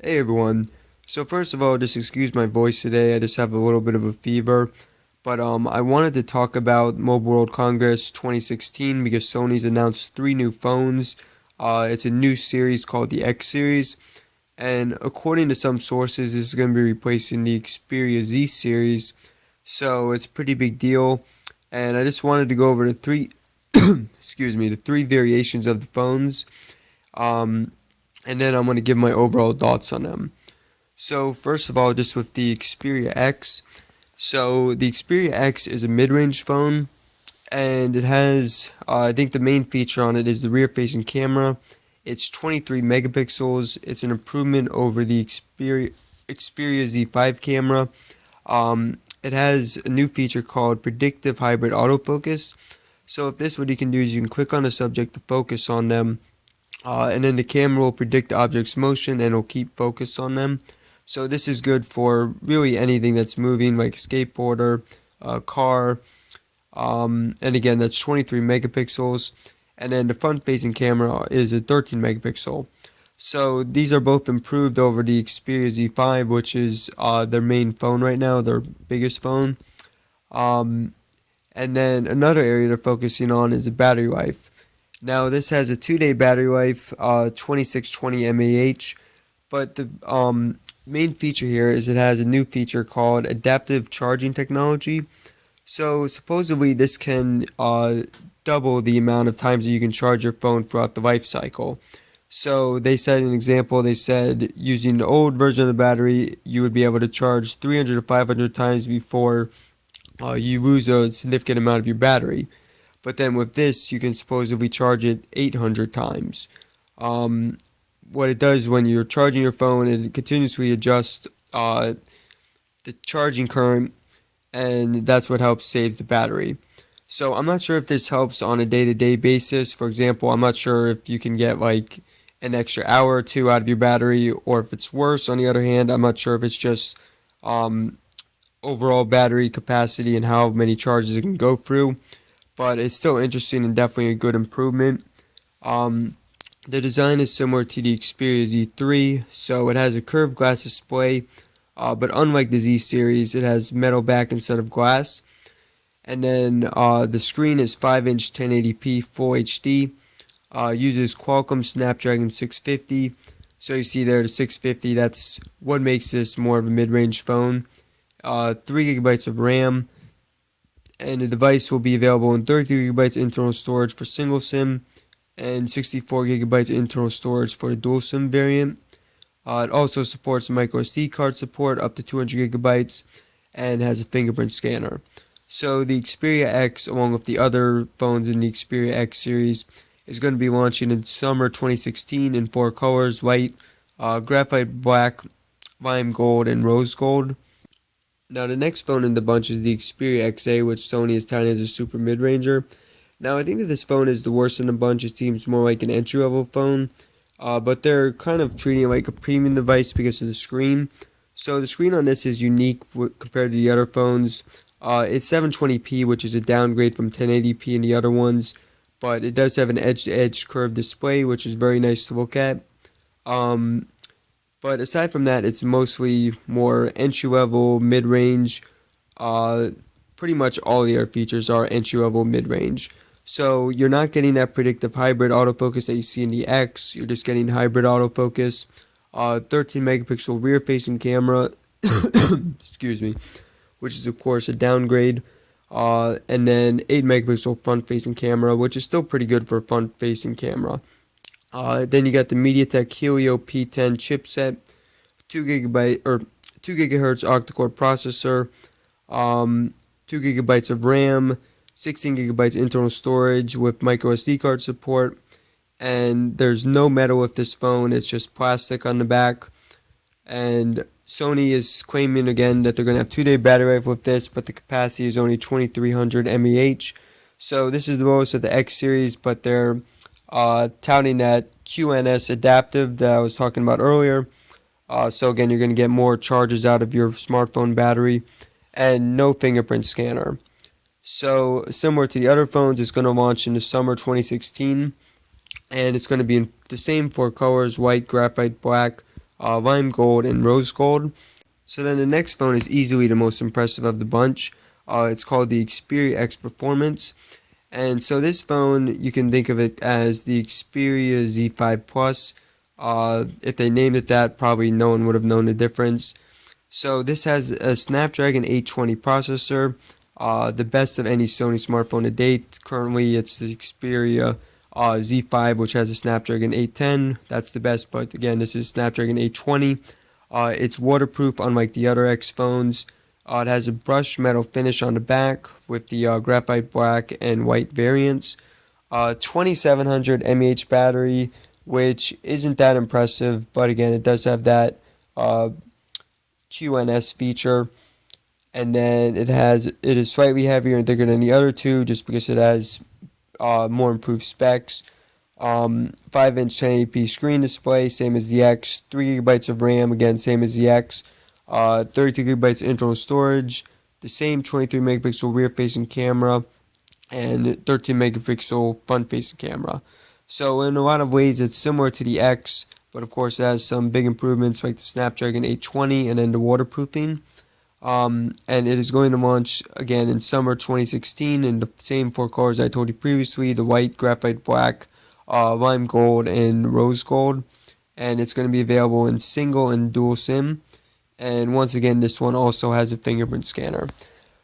Hey everyone. So first of all, just excuse my voice today. I just have a little bit of a fever. But I wanted to talk about Mobile World Congress 2016 because Sony's announced three new phones. It's a new series called the X series, and according to some sources, this is going to be replacing the Xperia Z series. So it's a pretty big deal. And I just wanted to go over the three, excuse me, the three variations of the phones. Um, and then I'm going to give my overall thoughts on them. So first of all, just with the Xperia X. So the Xperia X is a mid-range phone, and it has, I think the main feature on it is the rear-facing camera. It's 23 megapixels. It's an improvement over the Xperia Z5 camera. It has a new feature called Predictive Hybrid Autofocus. So if this, what you can do is you can click on a subject to focus on them, and then the camera will predict the object's motion and it'll keep focus on them. So this is good for really anything that's moving, like a skateboarder, a car, and again that's 23 megapixels. And then the front-facing camera is a 13 megapixel. So these are both improved over the Xperia Z5, which is their main phone right now, their biggest phone. Um, and then another area they're focusing on is the battery life. Now this has a 2-day battery life, 2620 mAh, but the main feature here is it has a new feature called adaptive charging technology. So supposedly this can double the amount of times that you can charge your phone throughout the life cycle. So they said an example, they said using the old version of the battery, you would be able to charge 300 to 500 times before you lose a significant amount of your battery. But then with this, you can supposedly charge it 800 times. Um, what it does when you're charging your phone, it continuously adjusts the charging current, and that's what helps saves the battery. So I'm not sure if this helps on a day-to-day basis. For example, I'm not sure if you can get like an extra hour or two out of your battery, or if it's worse. On the other hand, I'm not sure if it's just um, overall battery capacity and how many charges it can go through. But it's still interesting and definitely a good improvement. Um, the design is similar to the Xperia Z3, so it has a curved glass display, but unlike the Z series, it has metal back instead of glass. And then the screen is 5-inch 1080p Full HD, uses Qualcomm Snapdragon 650. So you see there the 650, that's what makes this more of a mid-range phone. 3 gigabytes of RAM, and the device will be available in 32 gigabytes internal storage for single SIM and 64 gigabytes internal storage for the dual SIM variant. It also supports micro SD card support up to 200 gigabytes and has a fingerprint scanner. So the Xperia X, along with the other phones in the Xperia X series, is going to be launching in summer 2016 in four colors: white, graphite black, lime gold, and rose gold. Now the next phone in the bunch is the Xperia X8, which Sony is touting as a super mid-ranger. Now I think that this phone is the worst in the bunch. It seems more like an entry-level phone, but they're kind of treating it like a premium device because of the screen. So the screen on this is unique compared to the other phones. It's 720p, which is a downgrade from 1080p in the other ones, but it does have an edge-to-edge curved display, which is very nice to look at. Um, but aside from that, it's mostly more entry level, mid range. Uh, Pretty much all the other features are entry level, mid range. So you're not getting that predictive hybrid autofocus that you see in the X. You're just getting hybrid autofocus. 13 megapixel rear facing camera. Excuse me, which is of course a downgrade. And then 8 megapixel front facing camera, which is still pretty good for a front facing camera. Then you got the MediaTek Helio P10 chipset, 2 gigahertz octa-core processor, 2 gigabytes of RAM, 16 gigabytes internal storage with micro SD card support, and there's no metal with this phone. It's just plastic on the back. And Sony is claiming again that they're going to have 2-day battery life with this, but the capacity is only 2300 mAh. So this is the lowest of the X series, but they're touting that QNS adaptive that I was talking about earlier. So again, you're going to get more charges out of your smartphone battery and no fingerprint scanner. So similar to the other phones, it's going to launch in the summer 2016, and it's going to be in the same four colors: white, graphite black, lime gold, and rose gold. So then the next phone is easily the most impressive of the bunch. It's called the Xperia X Performance. And so this phone, you can think of it as the Xperia Z5 Plus. If they named it that, probably no one would have known the difference. So this has a Snapdragon 820 processor, the best of any Sony smartphone to date. Currently, it's the Xperia Z5, which has a Snapdragon 810. That's the best, but again, this is Snapdragon 820. It's waterproof, unlike the other X phones. It has a brushed metal finish on the back with the graphite black and white variants. 2700 mAh battery, which isn't that impressive, but again, it does have that QNS feature. And then it is slightly heavier and thicker than the other two, just because it has more improved specs. 5-inch 1080p screen display, same as the X. 3 GB of RAM, again, same as the X. 32 GB internal storage. The same 23 megapixel rear-facing camera and 13 megapixel front-facing camera. So in a lot of ways, it's similar to the X, but of course, it has some big improvements like the Snapdragon 820 and then the waterproofing. And it is going to launch again in summer 2016 in the same 4 colors I told you previously: the white, graphite black, lime gold, and rose gold. And it's going to be available in single and dual SIM. And once again, this one also has a fingerprint scanner.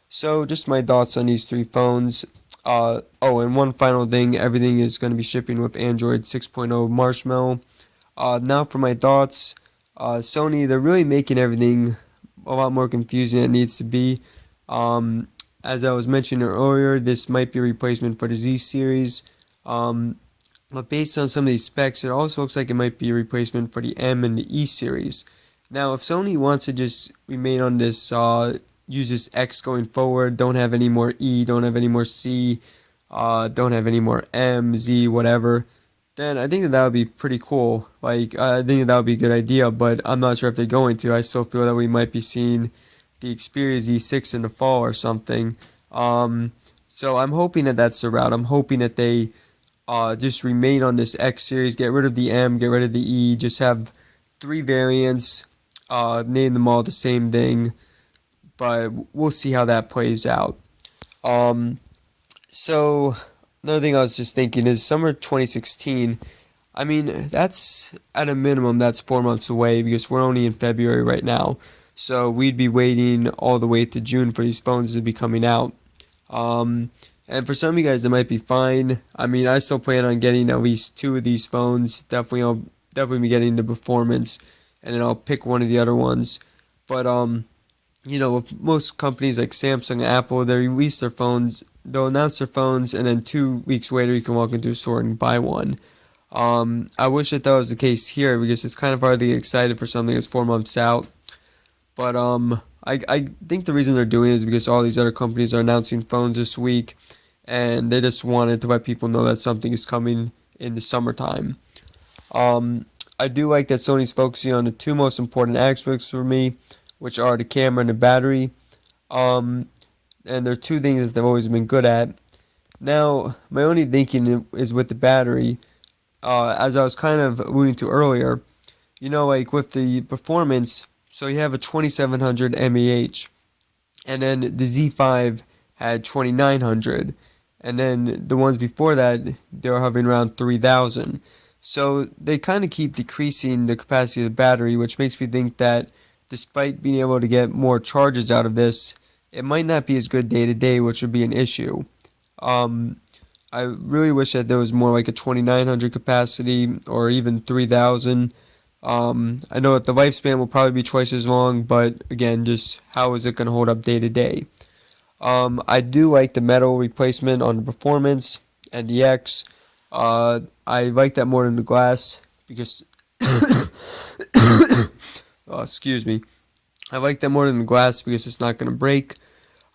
So just my thoughts on these 3 phones. And one final thing, everything is going to be shipping with Android 6.0 Marshmallow. Now for my thoughts. Sony, they're really making everything a lot more confusing than it needs to be. As I was mentioning earlier, this might be a replacement for the Z series. But based on some of these specs, it also looks like it might be a replacement for the M and the E series. Now, if Sony wants to just remain on this, use this X going forward, don't have any more E, don't have any more C, don't have any more M, Z, whatever, then I think that would be pretty cool. Like, I think that would be a good idea, but I'm not sure if they're going to. I still feel that we might be seeing the Xperia Z6 in the fall or something. So I'm hoping that that's the route. I'm hoping that they just remain on this X series, get rid of the M, get rid of the E, just have 3 variants, name them all the same thing, but we'll see how that plays out. So another thing I was just thinking is summer 2016. I mean, that's at a minimum, that's 4 months away because we're only in February right now. So we'd be waiting all the way to June for these phones to be coming out. And for some of you guys, it might be fine. I mean, I still plan on getting at least 2 of these phones. I'll definitely be getting the Performance, and then I'll pick one of the other ones. But with most companies like Samsung and Apple, they release their phones, they'll announce their phones, and then 2 weeks later, you can walk into a store and buy one. I wish that was the case here because it's kind of hard to get excited for something that's 4 months out. But I think the reason they're doing it is because all these other companies are announcing phones this week, and they just wanted to let people know that something is coming in the summertime. I do like that Sony's focusing on the 2 most important aspects for me, which are the camera and the battery. And they're 2 things that they've always been good at. Now, my only thinking is with the battery, as I was kind of alluding to earlier, like with the Performance, so you have a 2700 mAh, and then the Z5 had 2900, and then the ones before that, they were hovering around 3000. So they kind of keep decreasing the capacity of the battery, which makes me think that despite being able to get more charges out of this, it might not be as good day to day, which would be an issue. I really wish that there was more like a 2900 capacity or even 3000. I know that the lifespan will probably be twice as long, but again, just how is it going to hold up day to day? I do like the metal replacement on the Performance and the X. I like that more than the glass because excuse me. I like that more than the glass because it's not going to break.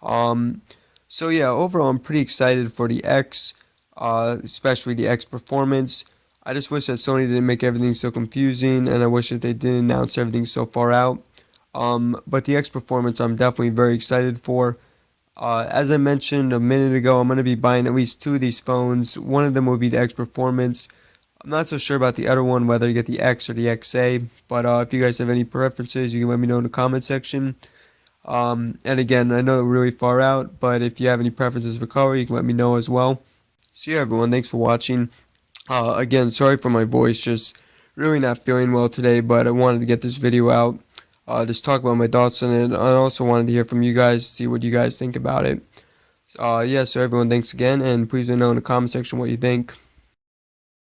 So yeah, overall I'm pretty excited for the X, especially the X Performance. I just wish that Sony didn't make everything so confusing, and I wish that they didn't announce everything so far out. But the X Performance I'm definitely very excited for. As I mentioned a minute ago, I'm going to be buying at least 2 of these phones. One of them will be the X Performance. I'm not so sure about the other one, whether you get the X or the XA, but if you guys have any preferences, you can let me know in the comment section. And again, I know we're really far out, but if you have any preferences for color, you can let me know as well. So yeah, everyone, thanks for watching. Again, sorry for my voice, just really not feeling well today, but I wanted to get this video out, just talk about my thoughts on it. I also wanted to hear from you guys, see what you guys think about it. Yeah, so everyone, thanks again, and please let me know in the comment section what you think.